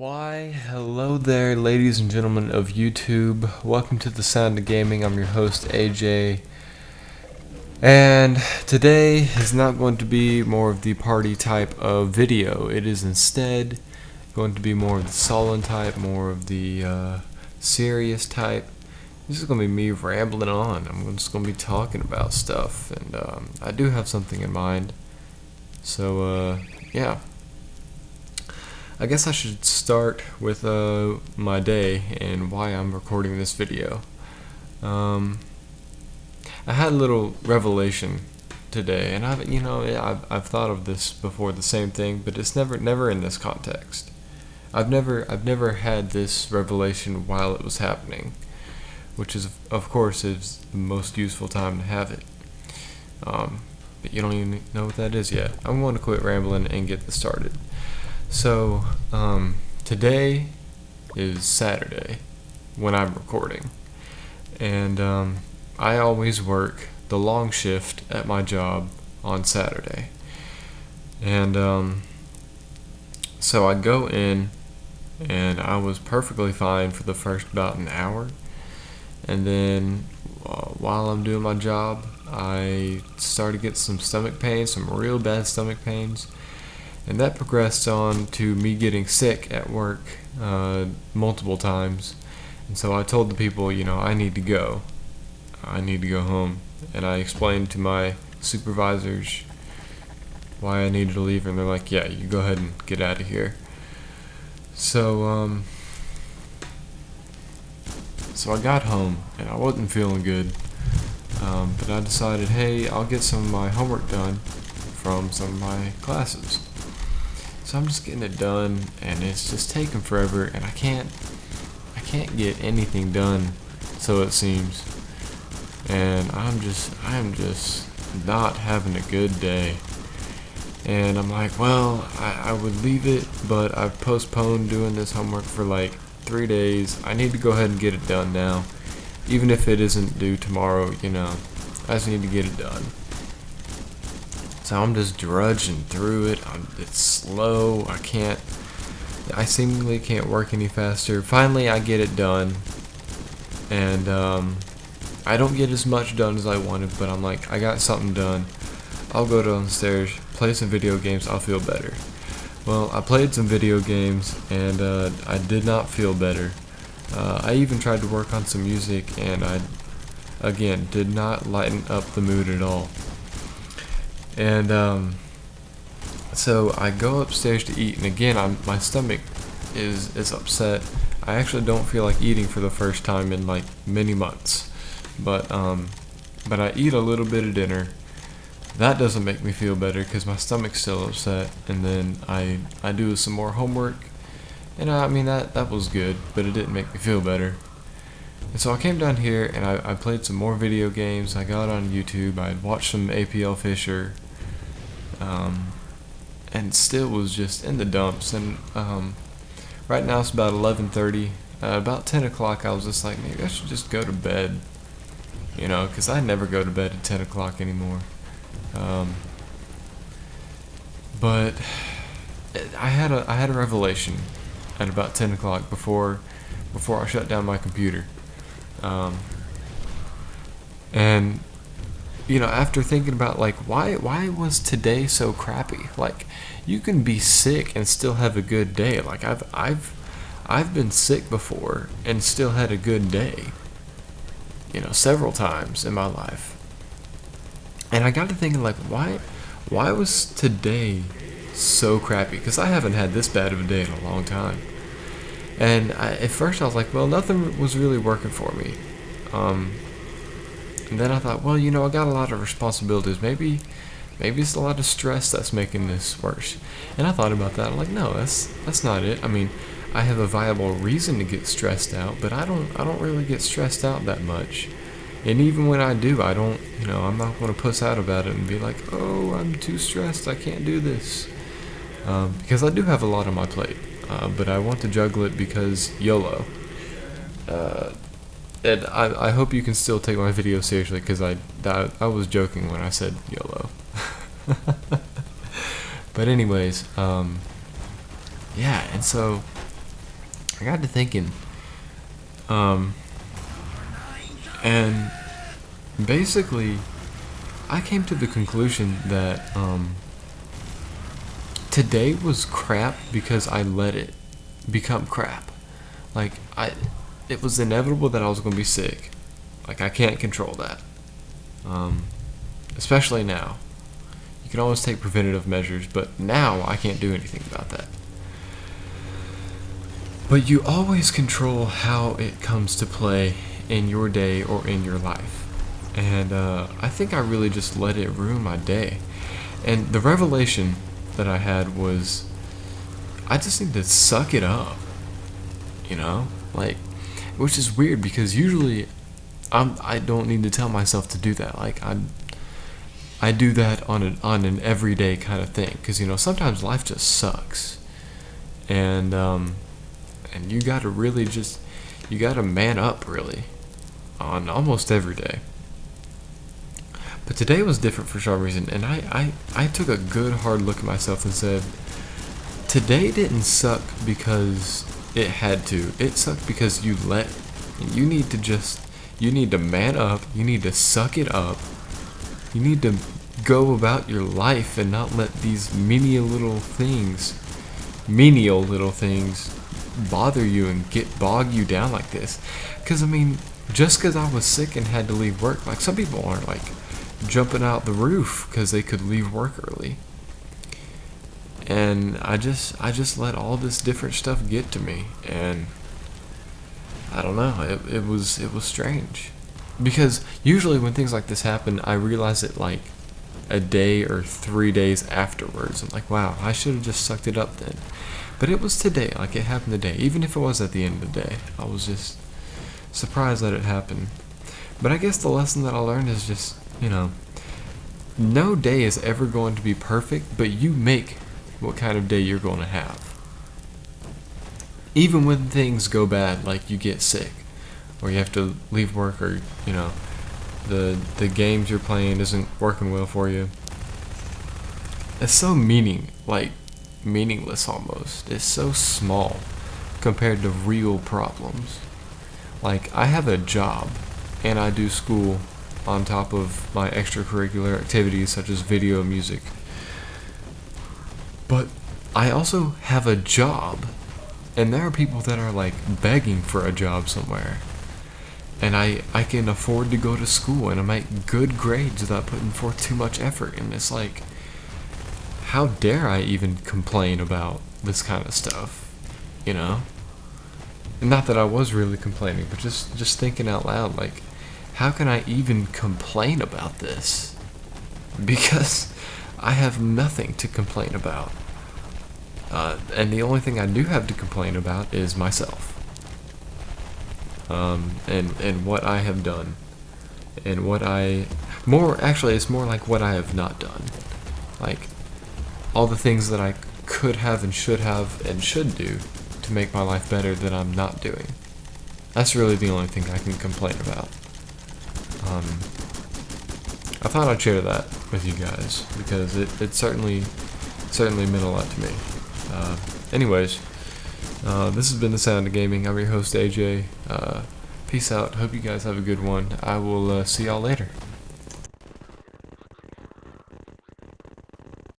Why, hello there, ladies and gentlemen of YouTube. Welcome to the Sound of Gaming. I'm your host, AJ. And today is not going to be more of the party type of video. It is instead going to be more of the sullen type, more of the serious type. This is going to be me rambling on. I'm just going to be talking about stuff. And I do have something in mind. So, yeah. I guess I should start with my day and why I'm recording this video. I had a little revelation today, and I've thought of this before, the same thing, but it's never in this context. I've never had this revelation while it was happening, which is of course is the most useful time to have it. But you don't even know what that is yet. I'm going to quit rambling and get this started. So, today is Saturday when I'm recording, and I always work the long shift at my job on Saturday. And so I go in, and I was perfectly fine for the first about an hour, and then while I'm doing my job, I started to get some stomach pains, some real bad stomach pains. And that progressed on to me getting sick at work multiple times. And so I told the people, I need to go. I need to go home. And I explained to my supervisors why I needed to leave. And they're like, yeah, you go ahead and get out of here. So I got home and I wasn't feeling good. But I decided, hey, I'll get some of my homework done from some of my classes. So I'm just getting it done, and it's just taking forever, and I can't get anything done, so it seems. And I am just not having a good day. And I'm like, well, I would leave it, but I've postponed doing this homework for like 3 days. I need to go ahead and get it done now. Even if it isn't due tomorrow, I just need to get it done. So I'm just drudging through it. It's slow. I seemingly can't work any faster. Finally, I get it done. And I don't get as much done as I wanted, but I'm like, I got something done. I'll go downstairs, play some video games, I'll feel better. Well, I played some video games, and I did not feel better. I even tried to work on some music, and I, again, did not lighten up the mood at all. And so I go upstairs to eat, and again, my stomach is upset. I actually don't feel like eating for the first time in like many months, but I eat a little bit of dinner. That doesn't make me feel better because my stomach's still upset. And then I do some more homework, and that was good, but it didn't make me feel better. And so I came down here and I played some more video games. I got on YouTube. I watched some APL Fisher, and still was just in the dumps. And right now it's about 11:30. About 10 o'clock, I was just like, maybe I should just go to bed, because I never go to bed at 10 o'clock anymore. But I had a revelation at about 10 o'clock before I shut down my computer. And after thinking about like why was today so crappy? Like, you can be sick and still have a good day. Like I've been sick before and still had a good day. Several times in my life. And I got to thinking, like, why was today so crappy? Because I haven't had this bad of a day in a long time. And at first I was like, well, nothing was really working for me. And then I thought, well, I got a lot of responsibilities. Maybe it's a lot of stress that's making this worse. And I thought about that. I'm like, no, that's not it. I mean, I have a viable reason to get stressed out, but I don't really get stressed out that much. And even when I do, I don't, I'm not going to puss out about it and be like, oh, I'm too stressed, I can't do this. Because I do have a lot on my plate. But I want to juggle it because YOLO. And I hope you can still take my video seriously, because I was joking when I said YOLO. But anyways, yeah, and so I got to thinking, and basically, I came to the conclusion that today was crap because I let it become crap. Like, it was inevitable that I was going to be sick. Like, I can't control that. Especially now. You can always take preventative measures, but now I can't do anything about that. But you always control how it comes to play in your day or in your life. And I think I really just let it ruin my day. And the revelation that I had was, I just need to suck it up. You know? Like, which is weird because usually I don't need to tell myself to do that. Like, I do that on an everyday kind of thing. Because, you know, sometimes life just sucks. And you gotta really you gotta man up, really, on almost every day. But today was different for some reason, and I took a good hard look at myself and said, today didn't suck because it had to. It sucked because you let it. You need to man up, you need to suck it up, you need to go about your life and not let these menial little things bother you and bog you down like this. Because, I mean, just because I was sick and had to leave work, like, some people aren't, like, jumping out the roof because they could leave work early. And I just let all this different stuff get to me, and I don't know, it was strange. Because usually when things like this happen, I realize it like a day or 3 days afterwards. I'm like, wow, I should have just sucked it up then. But it was today, like it happened today. Even if it was at the end of the day, I was just surprised that it happened. But I guess the lesson that I learned is just, you know, no day is ever going to be perfect, but you make what kind of day you're going to have. Even when things go bad, like you get sick, or you have to leave work, or, you know, the games you're playing isn't working well for you. It's so meaningless almost. It's so small compared to real problems. Like, I have a job, and I do school on top of my extracurricular activities such as video and music. But I also have a job, and there are people that are like begging for a job somewhere. And I can afford to go to school and I make good grades without putting forth too much effort. And it's like, how dare I even complain about this kind of stuff, you know? And not that I was really complaining, but just thinking out loud, like, how can I even complain about this? Because I have nothing to complain about. And the only thing I do have to complain about is myself. And what I have done. And it's more like what I have not done. Like, all the things that I could have and should do to make my life better that I'm not doing. That's really the only thing I can complain about. I thought I'd share that with you guys because it certainly meant a lot to me. Anyways, this has been The Sound of Gaming. I'm your host, AJ. Peace out. Hope you guys have a good one. I will see y'all later.